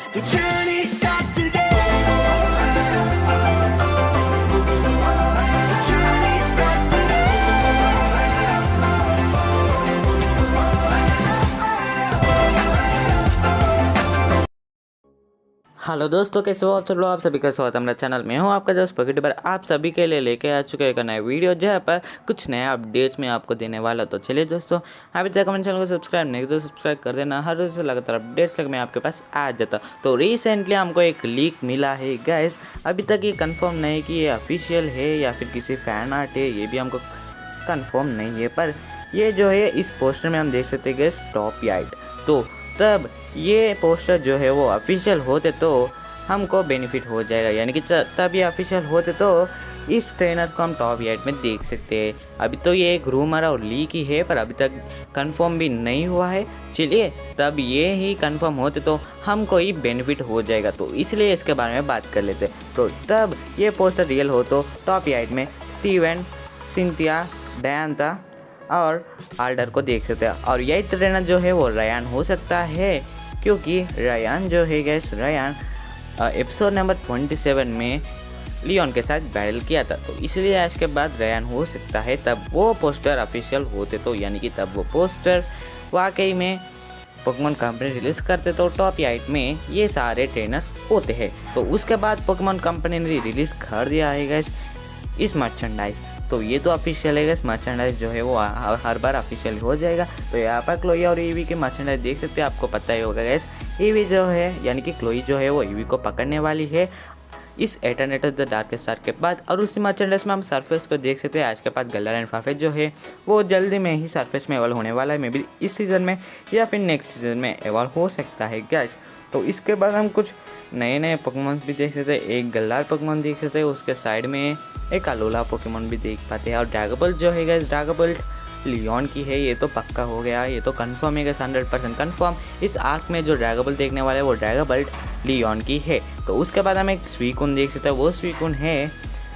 The journey starts today. The journey starts today. Hello दोस्तों, कैसे हो आप सब लोग। आप सभी का स्वागत है हमारे चैनल में। हूँ आपका दोस्त पॉकेट पर आप सभी के लिए लेके आ चुके एक नया वीडियो जहाँ पर कुछ नया अपडेट्स में आपको देने वाला। तो चलिए दोस्तों, अभी तक हमारे चैनल को सब्सक्राइब नहीं तो सब्सक्राइब कर देना। हर रोज से लगातार अपडेट्स लग मैं आपके पास आ जाता। तो रिसेंटली हमको एक लीक मिला है गाइस। अभी तक ये कंफर्म नहीं कि ये ऑफिशियल है या फिर किसी फैन आर्ट है, ये भी हमको कंफर्म नहीं है। पर ये जो है इस पोस्टर में हम देख सकते हैं गाइस, टॉप 8। तो तब ये पोस्टर जो है वो ऑफिशियल होते तो हमको बेनिफिट हो जाएगा, यानी कि तब ये ऑफिशियल होते तो इस ट्रेनर को हम टॉप 8 में देख सकते हैं। अभी तो ये एक रूमर और लीक ही है, पर अभी तक कंफर्म भी नहीं हुआ है। चलिए, तब ये ही कंफर्म होते तो हमको ही बेनिफिट हो जाएगा, तो इसलिए इसके बारे में बात कर लेते। तो तब ये पोस्टर रियल हो तो टॉप 8 में स्टीवन, सिंथिया, डायंता और आल्डर को देख सकते हैं। और यही ट्रेनर जो है वो रयान हो सकता है, क्योंकि रयान जो है गैस, रयान एपिसोड नंबर 27 में लियोन के साथ बैटल किया था। तो इसलिए आज के बाद रयान हो सकता है तब वो पोस्टर ऑफिशियल होते तो, यानी कि तब वो पोस्टर वाकई में पोकेमॉन कंपनी रिलीज़ करते तो टॉप 8 में ये सारे ट्रेनर्स होते हैं। तो उसके बाद पोकेमॉन कंपनी ने रिलीज़ कर दिया है गैस इस मर्चेंडाइज। तो ये तो ऑफिशियल है गैस, मर्चेंडाइज जो है वो हर बार ऑफिशियल हो जाएगा। तो यहाँ पर क्लोई और ईवी के मर्चेंडाइज देख सकते हैं, आपको पता ही होगा गैस। ईवी जो है यानी कि क्लोई जो है वो ईवी को पकड़ने वाली है इस एटर्नेटस द डार्केस्ट स्टार के बाद। और उसी मर्चेंडाइज में हम सरफेस को देख सकते हैं। आज के बाद गल्लर एंड फाफेज जो है वो जल्दी में ही सरफेस में एवॉल्व होने वाला है, मे बी इस सीज़न में या फिर नेक्स्ट सीज़न में एवॉल्व हो सकता है गैस। तो इसके बाद हम कुछ नए पोकेमॉन भी देख सकते हैं। एक गल्लार पोकेमॉन देख सकते हैं, उसके साइड में एक अलोला पोकेमॉन भी देख पाते हैं। और ड्रैगोबल्ट जो है गैस, ड्रैगोबल्ट लियोन की है, ये तो पक्का हो गया, ये तो कंफर्म है गैस, 100% कंफर्म। इस आर्क में जो ड्रैगोबल्ट देखने वाले हैं वो ड्रैगोबल्ट लियोन की है। तो उसके बाद हम एक स्वीकून देख सकते हैं। वो स्वीकून है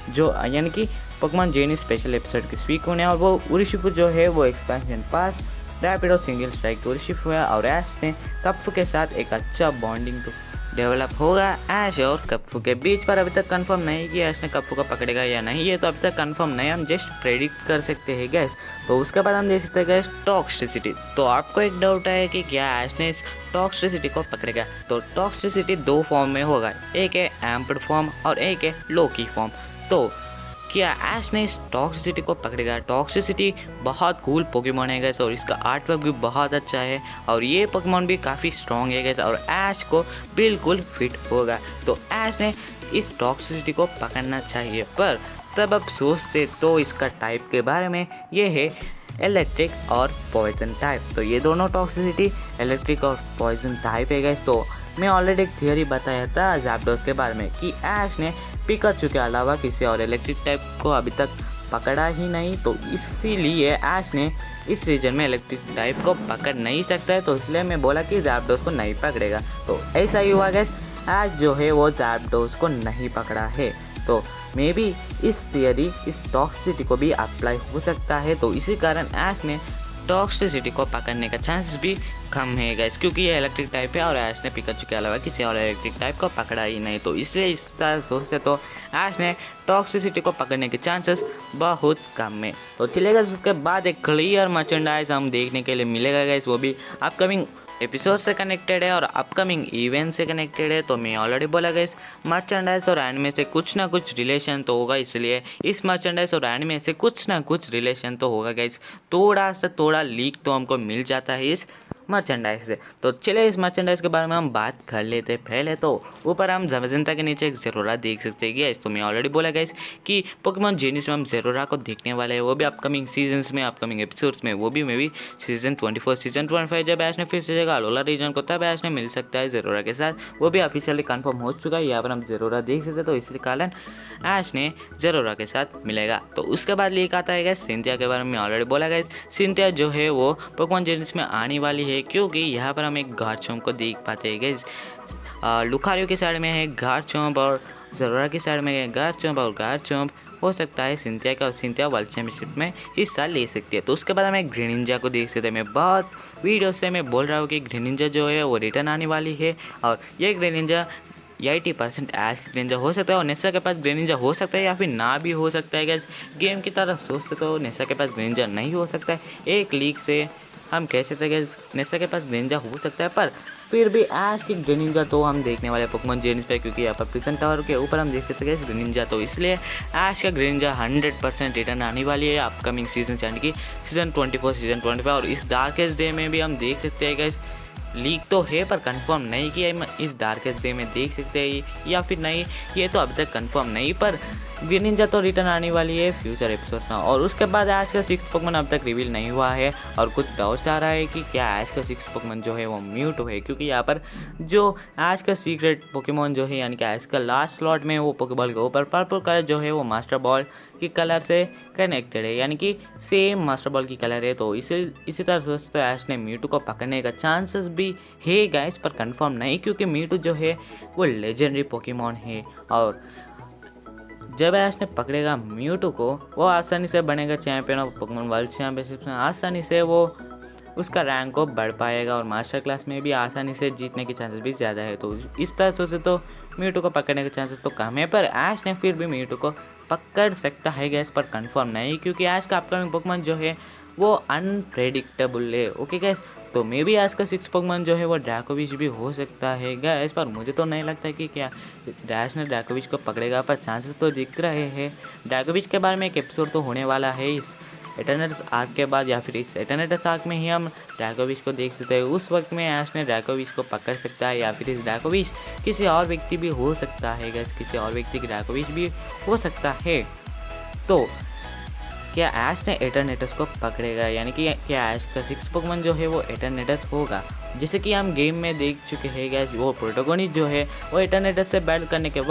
जो यानी कि पोकेमॉन जेनी स्पेशल एपिसोड की स्वीकून है। और वो उरिशिफू जो है वो एक्सपेंशन पास रैपिडो सिंगल स्ट्राइक उरिशिफू है। और ऐश ने कप्फू के साथ एक अच्छा बॉन्डिंग तो डेवलप होगा ऐश और कप्फू के बीच। पर अभी तक कंफर्म नहीं कि ऐश ने कप्फू को पकड़ेगा या नहीं, ये तो अभी तक कंफर्म नहीं, हम जस्ट प्रेडिक्ट कर सकते हैं गैस। तो उसके बाद हम देख सकते हैं गैस टॉक्सिसिटी। तो आपको एक डाउट है कि क्या ऐश ने इस टॉक्सिसिटी को पकड़ेगा। तो टॉक्सिसिटी 2 फॉर्म में होगा, एक है एम्प्ड फॉर्म और एक है लोकी फॉर्म। तो क्या ऐश ने इस टॉक्सिसिटी को पकड़ेगा। टॉक्सिसिटी बहुत कूल पोकेमॉन है गैस, और इसका आर्टवर्क भी बहुत अच्छा है और ये पोकेमॉन भी काफ़ी स्ट्रॉन्ग है गैस, और ऐश को बिल्कुल फिट होगा। तो ऐश ने इस टॉक्सिसिटी को पकड़ना चाहिए। पर तब अब सोचते तो इसका टाइप के बारे में, ये है इलेक्ट्रिक और पॉइजन टाइप। तो ये दोनों टॉक्सिसिटी इलेक्ट्रिक और पॉइजन टाइप है गैस। तो मैं ऑलरेडी एक थियोरी बताया था ज़ैप्डोस के बारे में कि ऐश ने पिकाचू के अलावा किसी और इलेक्ट्रिक टाइप को अभी तक पकड़ा ही नहीं। तो इसीलिए ऐश ने इस सीजन में इलेक्ट्रिक टाइप को पकड़ नहीं सकता है। तो इसलिए मैं बोला कि ज़ैप्डोस को नहीं पकड़ेगा। तो ऐसा ही हुआ गैस, ऐश जो है वो ज़ैप्डोस को नहीं पकड़ा है। तो मे बी इस थियरी इस टॉक्सिसिटी को भी अप्लाई हो सकता है। तो इसी कारण ऐश ने टॉक्सिसिटी को पकड़ने का चांसेस भी कम है गैस, क्योंकि ये इलेक्ट्रिक टाइप है और ऐश ने पिकाचू के अलावा किसी और इलेक्ट्रिक टाइप को पकड़ा ही नहीं। तो इसलिए इस तरह सोचते तो ऐश ने टॉक्सिसिटी को पकड़ने के चांसेस बहुत कम है। तो चलेगा, उसके बाद एक क्लियर मर्चेंडाइज हम देखने के लिए मिलेगा गैस, वो भी अपकमिंग एपिसोड से कनेक्टेड है और अपकमिंग इवेंट से कनेक्टेड है। तो मैं ऑलरेडी बोला गैस, मर्चेंडाइज और एनिमे से कुछ ना कुछ रिलेशन तो होगा, इसलिए इस मर्चेंडाइज और एनिमे से कुछ ना कुछ रिलेशन तो होगा गैस। थोड़ा सा थोड़ा लीक तो हमको मिल जाता है इस मर्चेंडाइज से। तो चलिए इस मर्चेंडाइज के बारे में हम बात कर लेते हैं। पहले तो ऊपर हम जमजंता के नीचे एक ज़ेरोरा देख सकते हैं गैस। तो मैं ऑलरेडी बोला गैस कि पोकेमॉन जेनिस में हम ज़ेरोरा को देखने वाले हैं, वो भी अपकमिंग सीजन्स में, अपकमिंग एपिसोड्स में, वो भी मे बी सीजन 24 सीजन 25 जब ऐश ने फिर से जगह अलोला रीजन को, तब ऐश ने मिल सकता है ज़ेरोरा के साथ। वो भी ऑफिशियली कन्फर्म हो चुका है, यहाँ पर हम ज़ेरोरा देख सकते हैं। तो इसी कारण ऐश ने ज़ेरोरा के साथ मिलेगा। तो उसके बाद लीक आता है गैस सिंथिया के बारे में ऑलरेडी बोला गैस। सिंथिया जो है वो पोकेमॉन जेनिस में आने वाली है, क्योंकि यहाँ पर हम एक गार्चम्प को देख पाते हैं गैस। लुकारियो की साइड में है गार्चम्प और ज़ेरोरा की साइड में है गार्चम्प, और गार्चम्प हो सकता है सिंथिया का, और सिंथिया वर्ल्ड चैंपियनशिप में हिस्सा ले सकती है। तो उसके बाद हम एक ग्रीनिंजा को देख सकते हैं। मैं बहुत वीडियो से मैं बोल रहा हूँ कि ग्रेनिंजा जो है वो रिटर्न आने वाली है और ये ग्रेनिंजा 80% ऐश ग्रेनिंजा हो सकता है और नेसा के पास ग्रेनिंजा हो सकता है या फिर ना भी हो सकता है। गैस गेम की तरह सोचते तो नेसा के पास ग्रेनिंजा नहीं हो सकता है। एक लीक से हम कह सकते हैं कि नेसा के पास ग्रेनिंजा हो सकता है, पर फिर भी ऐश की ग्रेनिंजा तो हम देखने वाले पोकेमॉन जेन्स पे, क्योंकि यहाँ पर प्रिजन टावर के ऊपर हम देख सकते हैं ग्रेनिंजा, तो इसलिए ऐश का ग्रेनिंजा 100% रिटर्न आने वाली है अपकमिंग सीजन, यानी कि सीजन 24 सीजन 25। और इस डार्केस्ट डे में भी हम देख सकते हैं गैस लीक तो है पर कंफर्म नहीं कि हम इस डार्केस्ट डे में देख सकते हैं या फिर नहीं, ये तो अभी तक कंफर्म नहीं, पर ग्रेनिंजा तो रिटर्न आने वाली है फ्यूचर एपिसोड में। और उसके बाद ऐश का 6th पोकेमॉन अब तक रिवील नहीं हुआ है और कुछ डाउट्स आ रहा है कि क्या ऐश का 6th पोकेमॉन जो है वो म्यूटो है, क्योंकि यहाँ पर जो ऐश का सीक्रेट पोकेमॉन जो है यानी कि ऐश का लास्ट स्लॉट में वो पोकेबॉल के ऊपर पर्पल कलर जो है वो मास्टर बॉल की कलर से कनेक्टेड है, यानी कि सेम मास्टर बॉल की कलर है। तो इसी तरह सोचते ऐश ने म्यूटो को पकड़ने का चांसेस भी है गाइस, पर कंफर्म नहीं, क्योंकि म्यूटो जो है वो लेजेंडरी पोकेमॉन है और जब ऐश ने पकड़ेगा म्यूटो को वो आसानी से बनेगा champion of Pokemon world championship में, आसानी से वो उसका रैंक को बढ़ पाएगा और मास्टर क्लास में भी आसानी से जीतने के चांसेस भी ज़्यादा है। तो इस तरह से तो म्यूटो को पकड़ने के चांसेस तो कम है, पर ऐश ने फिर भी म्यूटो को पकड़ सकता है गैस, पर कंफर्म नहीं, क्योंकि ऐश का अपकमिंग पोकेमॉन जो है वो अनप्रेडिक्टेबल है। ओके गैस, तो मे भी आज का 6 पोकेमॉन जो है वो ड्रैकोविच भी हो सकता है गैस, पर मुझे तो नहीं लगता कि क्या डैश ने ड्रैकोविच को पकड़ेगा, पर चांसेस तो दिख रहे हैं। ड्रैकोविच के बारे में एक एपिसोड तो होने वाला है इस एटर्नल्स आर्क के बाद, या फिर इस एटर्नल्स आर्क में ही हम ड्रैकोविच को देख सकते हैं। उस वक्त में ऐश ने ड्रैकोविच को पकड़ सकता है, या फिर इस ड्रैकोविच किसी और व्यक्ति भी हो सकता है गैस, किसी और व्यक्ति की ड्रैकोविच भी हो सकता है। तो क्या ऐश ने एटर्नेटस को पकड़ेगा, यानी कि क्या ऐश का 6 पोकेमॉन जो है वो एटर्नेटस होगा, जैसे कि हम गेम में देख चुके हैं गैस। वो प्रोटोगोनिस्ट जो है वो एटर्नेटस से बैटल करने के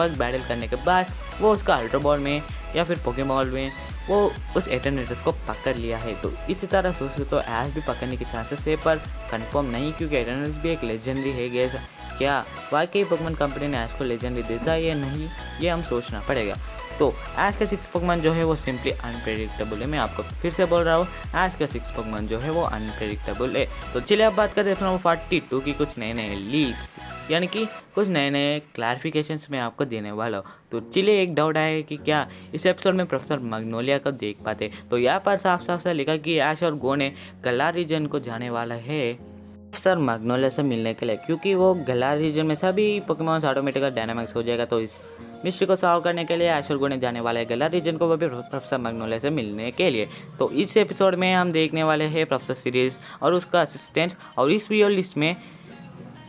बाद वो उसका अल्ट्रा बॉल में या फिर पोकेमॉन में वो उस एटर्नेटस को पकड़ लिया है। तो इसी तरह सोचो तो ऐश भी पकड़ने के चांसेस है, पर कंफर्म नहीं, क्योंकि एटर्नेटस भी एक लेजेंडरी है गैस। क्या वाकई पोकेमॉन कंपनी ने ऐश को लेजेंडरी देता है या नहीं, ये हम सोचना पड़ेगा। तो ऐश का 6 पोकेमॉन जो है वो सिंपली अनप्रेडिक्टेबल है। मैं आपको फिर से बोल रहा हूँ, ऐश का 6 पोकेमॉन जो है वो अनप्रेडिक्टेबल है। तो चलिए अब बात करते हैं FNAF 42 की कुछ नए नए लीक्स, यानी कि कुछ नए नए क्लैरिफिकेशंस मैं आपको देने वाला हूँ। तो चलिए एक डाउट आया कि क्या इस एपिसोड में प्रोफेसर मैग्नोलिया को देख पाते, तो यहाँ पर साफ साफ से लिखा कि ऐश और गो ने गलार रीजन को जाने वाला है प्रोफेसर मैग्नोलिया से मिलने के लिए, क्योंकि वो गलार रीजन में सभी पोकेमॉन्स ऑटोमेटिकली डायनामिक्स हो जाएगा। तो इस मिस्ट्री को सॉल्व करने के लिए ऐश और गो ने जाने वाले गलार रीजन को, वो भी प्रोफेसर मैग्नोलिया से मिलने के लिए। तो इस एपिसोड में हम देखने वाले हैं प्रोफेसर सीरीज और उसका असिस्टेंट, और इस वीडियो लिस्ट में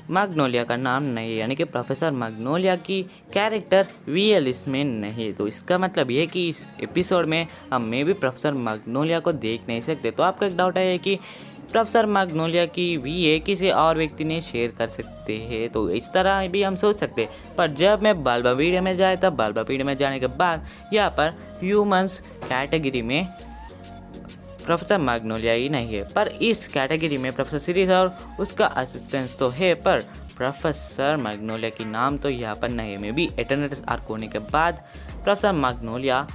मैग्नोलिया का नाम नहीं है, यानी कि प्रोफेसर मैग्नोलिया की कैरेक्टर VL इसमें नहीं। तो इसका मतलब ये कि इस एपिसोड में हम मे भी प्रोफेसर मैग्नोलिया को देख नहीं सकते। तो आपका एक डाउट है कि प्रोफेसर मैग्नोलिया की VA किसी और व्यक्ति ने शेयर कर सकते हैं, तो इस तरह भी हम सोच सकते हैं। पर जब मैं बाल्बापीडिया में जाए तब बाल्बापीडिया में जाने के बाद यहाँ पर ह्यूमंस कैटेगरी में प्रोफेसर मैग्नोलिया ही नहीं है, पर इस कैटेगरी में प्रोफेसर सीरीज और उसका असिस्टेंस तो है, पर प्रोफेसर मैग्नोलिया की नाम तो यहाँ पर नहीं है। मे बी एटर्नेटस आर्क होने के बाद प्रोफेसर मैग्नोलिया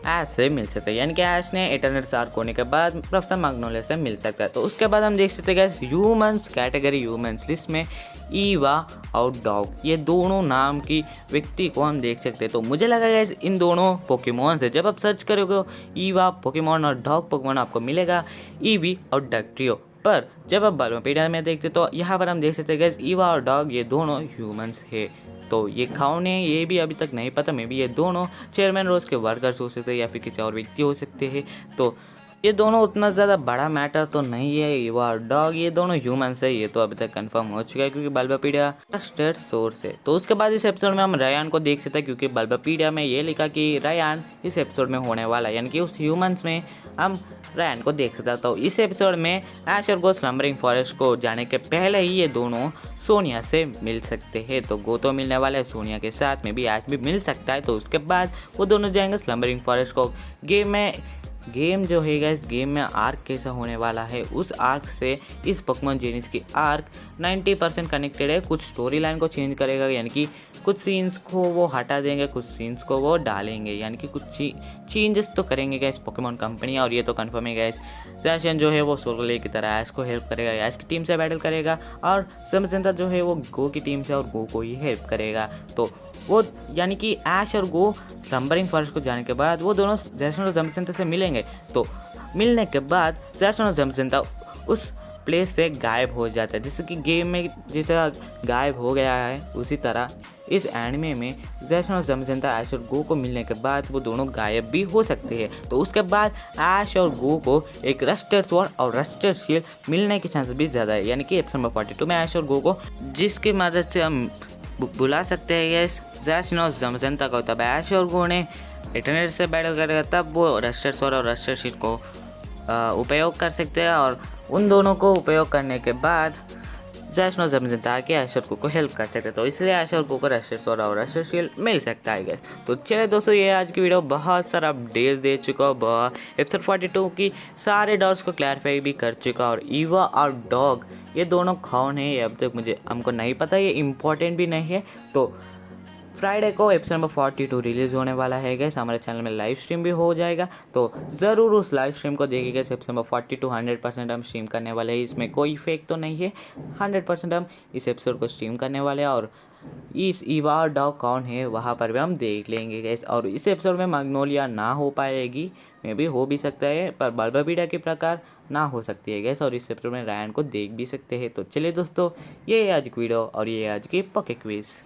ऐश से मिल सकता है, यानी कि ऐश ने एटर्नेटस आर्क होने के बाद प्रोफेसर मैग्नोलिया से मिल सकता है। तो उसके बाद हम देख सकते हैं ह्यूमंस कैटेगरी ह्यूमंस लिस्ट में ईवा और डॉग, ये दोनों नाम की व्यक्ति को हम देख सकते हैं। तो मुझे लगा गाइस इन दोनों पोकेमॉन से जब आप सर्च करोगे ईवा पोकेमॉन और डॉग पोकेमॉन आपको मिलेगा ईवी और डक्ट्रियो, पर जब आप बाल्बापीडिया में देखते तो यहाँ पर हम देख सकते हैं गाइस ईवा और डॉग ये दोनों ह्यूमंस है। तो ये कौन है ये भी अभी तक नहीं पता, मे भी ये दोनों चेयरमैन रोज के वर्कर्स हो सकते हैं या फिर किसी और व्यक्ति हो सकते हैं। तो ये दोनों उतना ज़्यादा बड़ा मैटर तो नहीं है, ईवा और डॉग ये दोनों ह्यूमंस है, ये तो अभी तक कंफर्म हो चुका है क्योंकि बाल्बापीडिया ट्रस्टेड सोर्स है। तो उसके बाद इस एपिसोड में हम रायान को देख सकते हैं, क्योंकि बाल्बापीडिया में ये लिखा कि रायान इस एपिसोड में होने वाला है, यानी कि उस ह्यूमंस में हम रायान को देख सकता। तो इस एपिसोड में ऐश और गो स्लम्बरिंग फॉरेस्ट को जाने के पहले ही ये दोनों सोनिया से मिल सकते हैं। तो गो तो मिलने वाला है सोनिया के साथ में भी ऐश भी मिल सकता है। तो उसके बाद वो दोनों जाएंगे स्लम्बरिंग फॉरेस्ट को। गेम में गेम जो है गाइस, गेम में आर्क कैसा होने वाला है, उस आर्क से इस पोकेमॉन जेनिस की आर्क 90% कनेक्टेड है। कुछ स्टोरी लाइन को चेंज करेगा, यानी कि कुछ सीन्स को वो हटा देंगे, कुछ सीन्स को वो डालेंगे, यानी कि कुछ चेंजेस तो करेंगे गाइस पोकेमॉन कंपनी। और ये तो कंफर्म है गाइस, जैशन जो है वो सोलोले की तरह ऐश को हेल्प करेगा, ऐश की टीम से बैटल करेगा, और समझंता जो है वो गो की टीम से और गो को ही हेल्प करेगा। तो वो यानी कि ऐश और गो रंबरिंग फॉरेस्ट को जाने के बाद वो दोनों जैशन और जमसेंता से मिलेंगे। तो मिलने के बाद जैशन और जमसेंता उस प्लेस से गायब हो जाता है, जैसे कि गेम में जैसे गायब हो गया है, उसी तरह इस एनिमे में जैशन और जमसेंता ऐश और गो को मिलने के बाद वो दोनों गायब भी हो सकते हैं। तो उसके बाद ऐश और गो को एक रस्टेड स्वॉर्ड और रस्टेड शील्ड मिलने की चांसेस भी ज़्यादा है, यानी कि एपिसोड नंबर 42 में ऐश और गो को जिसकी मदद से हम बुला सकते हैं यस जैशन और जमसेंता को। तब ऐश और गो ने इंटरनेट से बैटल करेगा, तब वो रस्टेड स्वॉर्ड और रस्टेड शील्ड को उपयोग कर सकते हैं, और उन दोनों को उपयोग करने के बाद जैशन और जमसेंता आके ऐश और गो को हेल्प कर सकते हैं। तो इसलिए ऐश और गो को रस्टेड स्वॉर्ड और रस्टेड शील्ड मिल सकता है गाइस। तो चलिए दोस्तों, ये आज की वीडियो बहुत सारा अपडेट्स दे चुका हूँ, एपिसोड 42 की सारे डाउट्स को क्लैरिफाई भी कर चुका। और ईवा और डॉग ये दोनों कौन है, ये अब तक हमको नहीं पता, ये इम्पोर्टेंट भी नहीं है। तो फ्राइडे को एपिसोड नंबर 42 रिलीज़ होने वाला है गैस, हमारे चैनल में लाइव स्ट्रीम भी हो जाएगा, तो ज़रूर उस लाइव स्ट्रीम को देखिएगा। एपिसोड नंबर 42 100% हम स्ट्रीम करने वाले हैं, इसमें कोई फेक तो नहीं है, 100% हम इस एपिसोड को स्ट्रीम करने वाले हैं। और इस ईवा डॉग कौन है वहाँ पर भी हम देख लेंगे गैस। और इस एपिसोड में मैग्नोलिया ना हो पाएगी, मे भी हो भी सकता है, पर बल्बाबीडा के प्रकार ना हो सकती है गैस। और इस एपिसोड में रायन को देख भी सकते हैं। तो चलिए दोस्तों, ये आज की वीडियो और ये आज की पॉकेट क्विज।